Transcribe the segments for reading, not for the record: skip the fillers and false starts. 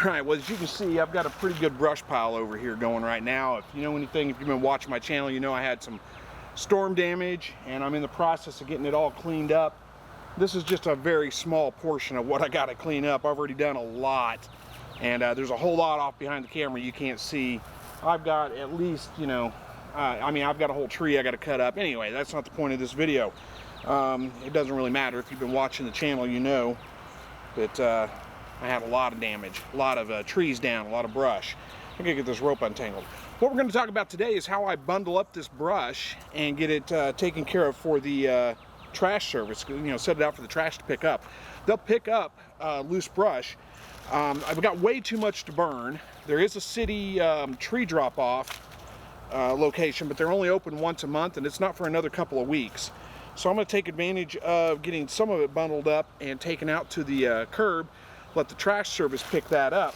Alright, well, as you can see, I've got a pretty good brush pile over here going right now. If you know anything, if you've been watching my channel, you know I had some storm damage and I'm in the process of getting it all cleaned up. This is just a very small portion of what I got to clean up. I've already done a lot, and there's a whole lot off behind the camera you can't see. I've got at least, you know, I've got a whole tree I got to cut up. Anyway, that's not the point of this video. It doesn't really matter. If you've been watching the channel, you know that I had a lot of damage, a lot of trees down, a lot of brush. I'm gonna get this rope untangled. What we're going to talk about today is how I bundle up this brush and get it taken care of for the trash service. You know, set it out for the trash to pick up. They'll pick up loose brush. I've got way too much to burn. There is a city tree drop-off location, but they're only open once a month, and it's not for another couple of weeks. So I'm going to take advantage of getting some of it bundled up and taken out to the curb. Let the trash service pick that up,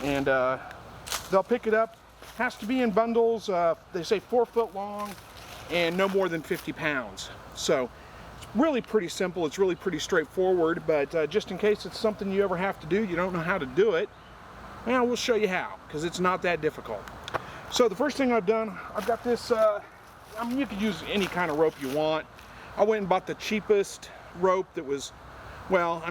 and they'll pick it up. Has to be in bundles. They say 4 foot long and no more than 50 pounds. So it's really pretty simple. It's really pretty straightforward, but just in case it's something you ever have to do, you don't know how to do it, well, we'll show you how, because it's not that difficult. So the first thing I've done, I've got this, you could use any kind of rope you want. I went and bought the cheapest rope that was, well,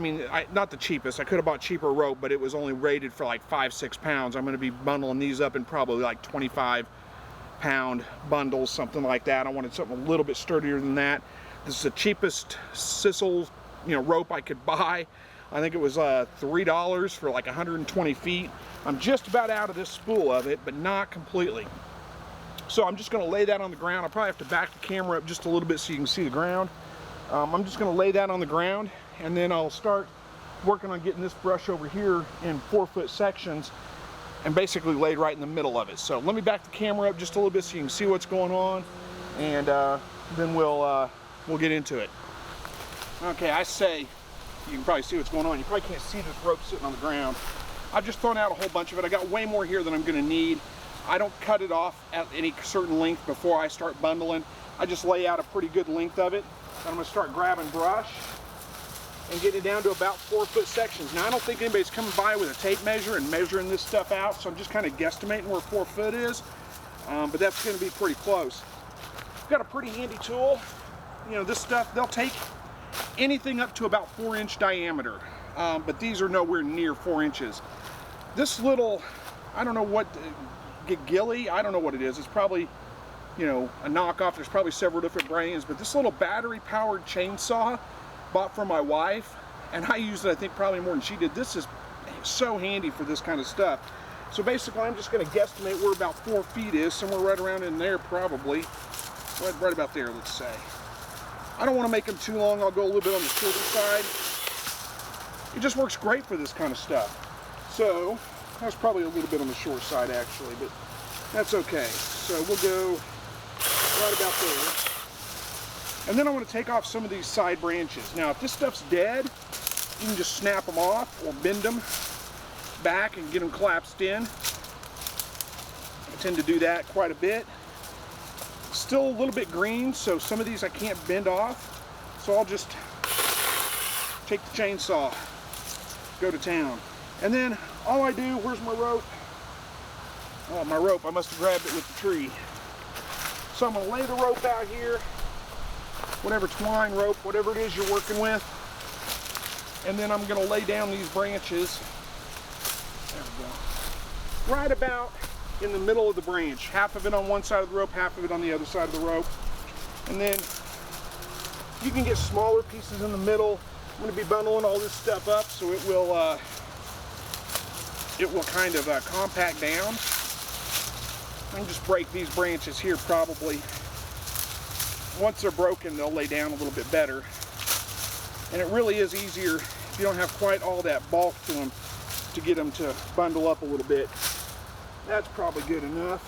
not the cheapest. I could have bought cheaper rope, but it was only rated for like 5-6 pounds. I'm going to be bundling these up in probably like 25-pound bundles, something like that. I wanted something a little bit sturdier than that. This is the cheapest sisal, rope I could buy. I think it was $3 for like 120 feet. I'm just about out of this spool of it, but not completely. So I'm just going to lay that on the ground. I'll probably have to back the camera up just a little bit so you can see the ground. I'm just going to lay that on the ground, and then I'll start working on getting this brush over here in 4-foot sections and basically laid right in the middle of it. So let me back the camera up just a little bit so you can see what's going on, and then we'll get into it. Okay, I say you can probably see what's going on. You probably can't see this rope sitting on the ground. I've just thrown out a whole bunch of it. I got way more here than I'm going to need. I don't cut it off at any certain length before I start bundling. I just lay out a pretty good length of it. Then I'm going to start grabbing brush and getting it down to about 4-foot sections. Now, I don't think anybody's coming by with a tape measure and measuring this stuff out, so I'm just kind of guesstimating where 4 foot is, but that's going to be pretty close. I've got a pretty handy tool. This stuff, they'll take anything up to about 4-inch diameter, but these are nowhere near 4 inches. This little, I don't know what, Gilly, I don't know what it is. It's probably, a knockoff. There's probably several different brands, but this little battery-powered chainsaw, bought for my wife, and I used it, I think, probably more than she did. This is so handy for this kind of stuff. So basically, I'm just going to guesstimate where about 4 feet is, somewhere right around in there, probably. Right about there, let's say. I don't want to make them too long. I'll go a little bit on the shorter side. It just works great for this kind of stuff. So that's probably a little bit on the short side, actually, but that's okay. So we'll go right about there. And then I want to take off some of these side branches. Now, if this stuff's dead, you can just snap them off or bend them back and get them collapsed in. I tend to do that quite a bit. Still a little bit green, so some of these I can't bend off. So I'll just take the chainsaw, go to town. And then all I do, where's my rope? Oh, my rope, I must have grabbed it with the tree. So I'm going to lay the rope out here, whatever twine rope, whatever it is you're working with. And then I'm going to lay down these branches, there we go, right about in the middle of the branch. Half of it on one side of the rope, half of it on the other side of the rope. And then you can get smaller pieces in the middle. I'm going to be bundling all this stuff up so it will kind of compact down. I can just break these branches here probably. Once they're broken, they'll lay down a little bit better. And it really is easier if you don't have quite all that bulk to them to get them to bundle up a little bit. That's probably good enough.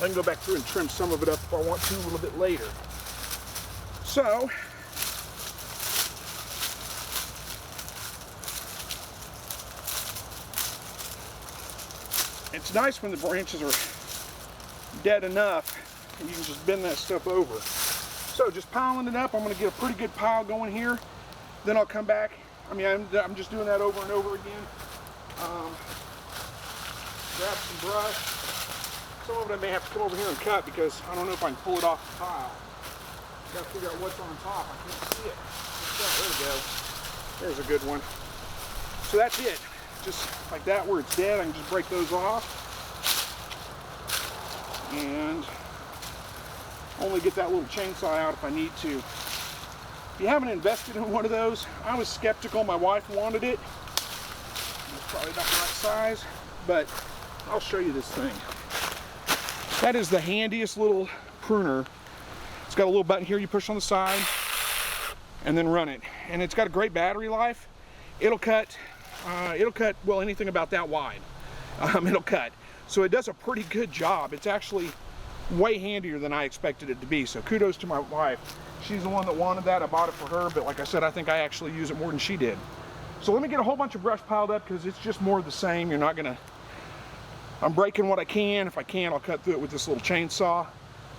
I can go back through and trim some of it up if I want to a little bit later. So, it's nice when the branches are dead enough and you can just bend that stuff over. So just piling it up, I'm going to get a pretty good pile going here. Then I'll come back I mean, I'm just doing that over and over again. Grab some brush. Some of it I may have to come over here and cut because I don't know if I can pull it off the tile. Got to figure out what's on top. I can't see it. There we go. There's a good one. So that's it. Just like that, where it's dead, I can just break those off. And only get that little chainsaw out if I need to. If you haven't invested in one of those, I was skeptical. My wife wanted it. It's probably about the right size, but I'll show you this thing. That is the handiest little pruner. It's got a little button here you push on the side and then run it. And it's got a great battery life. It'll cut, well, anything about that wide. It'll cut. So it does a pretty good job. It's actually way handier than I expected it to be. So kudos to my wife. She's the one that wanted that. I bought it for her, but like I said, I think I actually use it more than she did. So let me get a whole bunch of brush piled up because it's just more of the same. You're not gonna, I'm breaking what I can. If I can, I'll cut through it with this little chainsaw.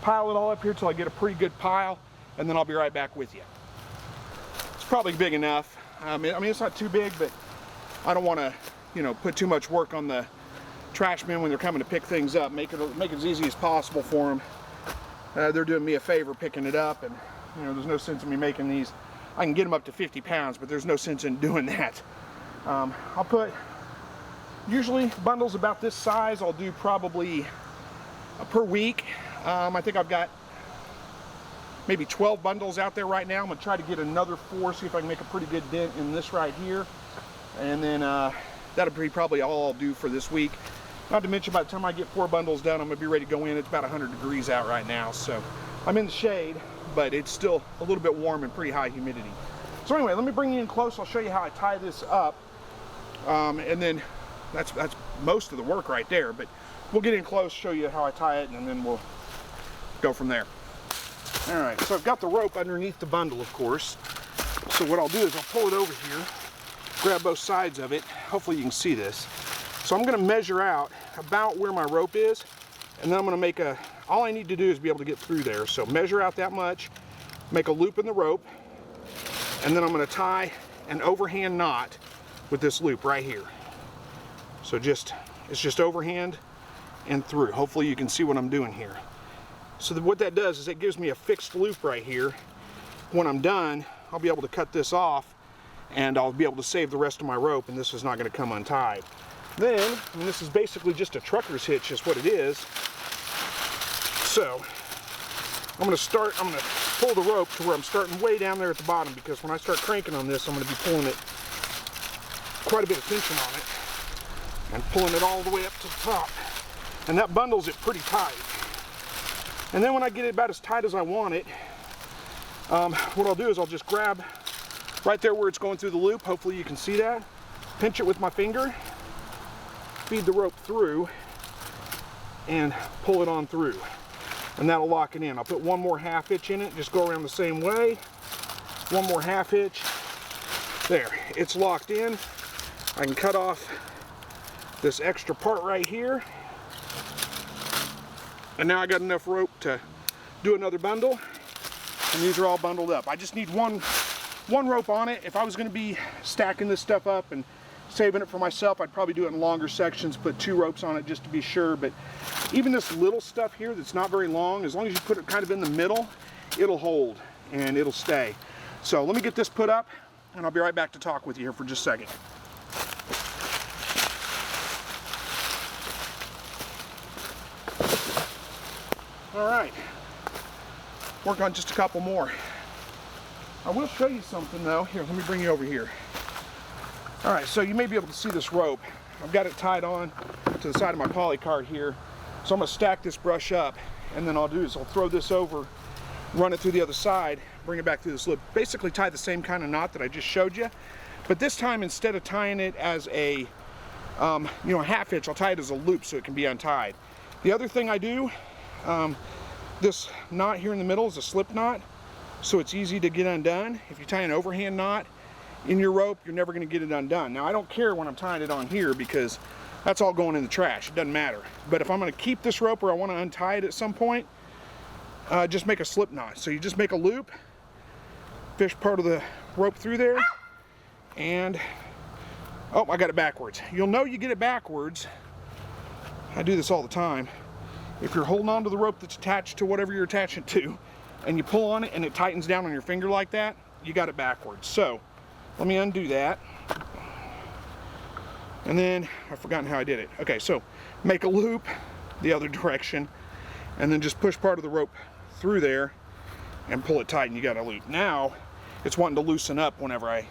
Pile it all up here till I get a pretty good pile, and then I'll be right back with you. It's probably big enough. I mean, it's not too big, but I don't want to, you know, put too much work on the trash men when they're coming to pick things up. Make it as easy as possible for them. They're doing me a favor picking it up, and you know, there's no sense in me making these. I can get them up to 50 pounds, but there's no sense in doing that. I'll put usually bundles about this size. I'll do probably per week. I think I've got maybe 12 bundles out there right now. I'm gonna try to get another 4, see if I can make a pretty good dent in this right here. And then that'll be probably all I'll do for this week. Not to mention, by the time I get 4 bundles done, I'm gonna be ready to go in. It's about 100 degrees out right now, so I'm in the shade, but it's still a little bit warm and pretty high humidity. So anyway, let me bring you in close. I'll show you how I tie this up, and then that's most of the work right there. But we'll get in close, show you how I tie it, and then we'll go from there. All right, so I've got the rope underneath the bundle, of course. So what I'll do is I'll pull it over here, grab both sides of it. Hopefully you can see this. So I'm gonna measure out about where my rope is, and then I'm gonna make all I need to do is be able to get through there. So measure out that much, make a loop in the rope, and then I'm gonna tie an overhand knot with this loop right here. So it's just overhand and through. Hopefully you can see what I'm doing here. So what that does is it gives me a fixed loop right here. When I'm done, I'll be able to cut this off, and I'll be able to save the rest of my rope, and this is not gonna come untied. Then, I mean, this is basically just a trucker's hitch is what it is. So I'm gonna pull the rope to where I'm starting way down there at the bottom, because when I start cranking on this, I'm gonna be pulling it, quite a bit of tension on it, and pulling it all the way up to the top. And that bundles it pretty tight. And then when I get it about as tight as I want it, what I'll do is I'll just grab right there where it's going through the loop. Hopefully you can see that. Pinch it with my finger, feed the rope through, and pull it on through. And that'll lock it in. I'll put one more half hitch in it, just go around the same way. One more half hitch. There, it's locked in. I can cut off this extra part right here. And now I got enough rope to do another bundle. And these are all bundled up. I just need one rope on it. If I was gonna be stacking this stuff up and saving it for myself, I'd probably do it in longer sections, put 2 ropes on it just to be sure. But even this little stuff here that's not very long, as long as you put it kind of in the middle, it'll hold and it'll stay. So let me get this put up, and I'll be right back to talk with you here for just a second. All right, work on just a couple more. I will show you something though. Here, let me bring you over here. All right, so you may be able to see this rope. I've got it tied on to the side of my poly cart here. So I'm gonna stack this brush up, and then I'll do is I'll throw this over, run it through the other side, bring it back through this loop. Basically tie the same kind of knot that I just showed you. But this time, instead of tying it as a half hitch, I'll tie it as a loop so it can be untied. The other thing I do, this knot here in the middle is a slip knot, so it's easy to get undone. If you tie an overhand knot in your rope, you're never going to get it undone. Now I don't care when I'm tying it on here because that's all going in the trash. It doesn't matter. But if I'm going to keep this rope or I want to untie it at some point, just make a slip knot. So you just make a loop, fish part of the rope through there, And, oh, I got it backwards. You'll know you get it backwards. I do this all the time. If you're holding on to the rope that's attached to whatever you're attaching it to, and you pull on it and it tightens down on your finger like that, you got it backwards. So, let me undo that. And then, I've forgotten how I did it. Okay, so make a loop the other direction, and then just push part of the rope through there and pull it tight, and you got a loop. Now, it's wanting to loosen up whenever I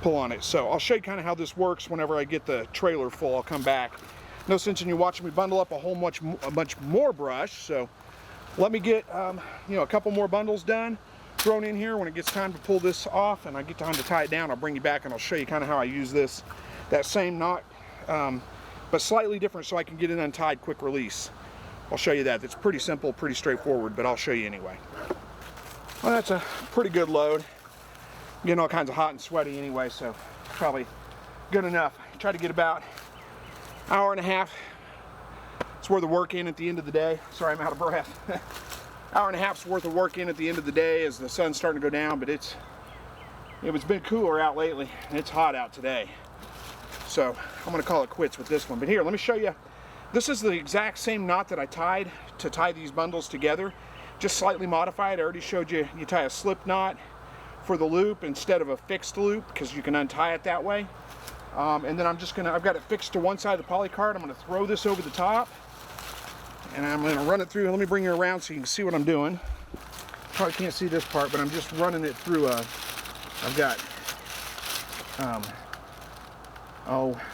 pull on it. So I'll show you kind of how this works whenever I get the trailer full. I'll come back. No sense in you watching me bundle up a much more brush. So let me get you know, a couple more bundles done, thrown in here. When it gets time to pull this off and I get time to tie it down, I'll bring you back and I'll show you kind of how I use this, that same knot, but slightly different so I can get it untied quick release. I'll show you that. It's pretty simple, pretty straightforward, but I'll show you anyway. Well, that's a pretty good load. I'm getting all kinds of hot and sweaty anyway, so probably good enough. Try to get about an hour and a half. It's worth of work in at the end of the day. Sorry, I'm out of breath. Hour and a half's worth of work in at the end of the day as the sun's starting to go down, but it's been cooler out lately, and it's hot out today. So I'm gonna call it quits with this one. But here, let me show you. This is the exact same knot that I tied to tie these bundles together, just slightly modified. I already showed you, you tie a slip knot for the loop instead of a fixed loop, because you can untie it that way. And then I've got it fixed to one side of the poly card. I'm gonna throw this over the top, and I'm gonna run it through. Let me bring you around so you can see what I'm doing. Probably can't see this part, but I'm just running it through I've got,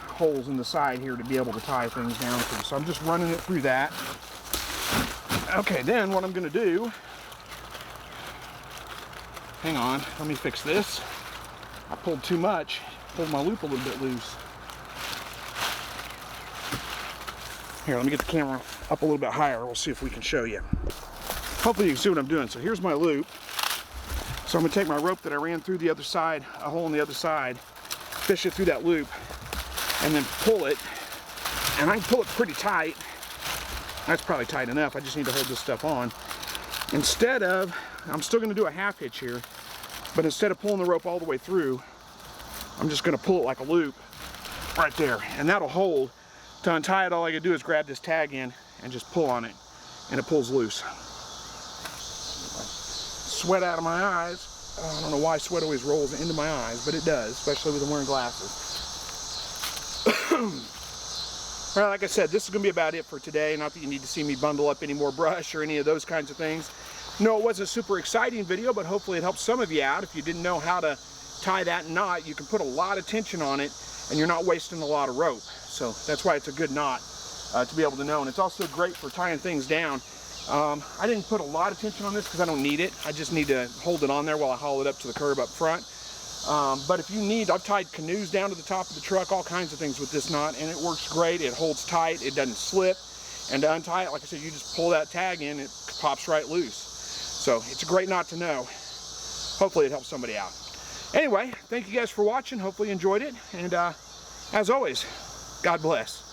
holes in the side here to be able to tie things down to. So I'm just running it through that. Okay, then what I'm gonna do, hang on, let me fix this. I pulled too much, pulled my loop a little bit loose. Here, let me get the camera up a little bit higher. We'll see if we can show you. Hopefully you can see what I'm doing. So here's my loop. So I'm gonna take my rope that I ran through the other side, a hole on the other side, fish it through that loop, and then pull it. And I can pull it pretty tight. That's probably tight enough. I just need to hold this stuff on. Instead of, I'm still gonna do a half hitch here, but instead of pulling the rope all the way through, I'm just gonna pull it like a loop right there, and that'll hold. To untie it, all I gotta do is grab this tag in and just pull on it, and it pulls loose. Sweat out of my eyes. I don't know why sweat always rolls into my eyes, but it does, especially with wearing glasses. Well, like I said, this is gonna be about it for today. Not that you need to see me bundle up any more brush or any of those kinds of things. No, it wasn't a super exciting video, but hopefully it helps some of you out. If you didn't know how to tie that knot, you can put a lot of tension on it and you're not wasting a lot of rope. So that's why it's a good knot to be able to know. And it's also great for tying things down. I didn't put a lot of tension on this because I don't need it. I just need to hold it on there while I haul it up to the curb up front. But if you need, I've tied canoes down to the top of the truck, all kinds of things with this knot, and it works great. It holds tight, it doesn't slip. And to untie it, like I said, you just pull that tag in, it pops right loose. So it's a great knot to know. Hopefully it helps somebody out. Anyway, thank you guys for watching. Hopefully you enjoyed it. And as always, God bless.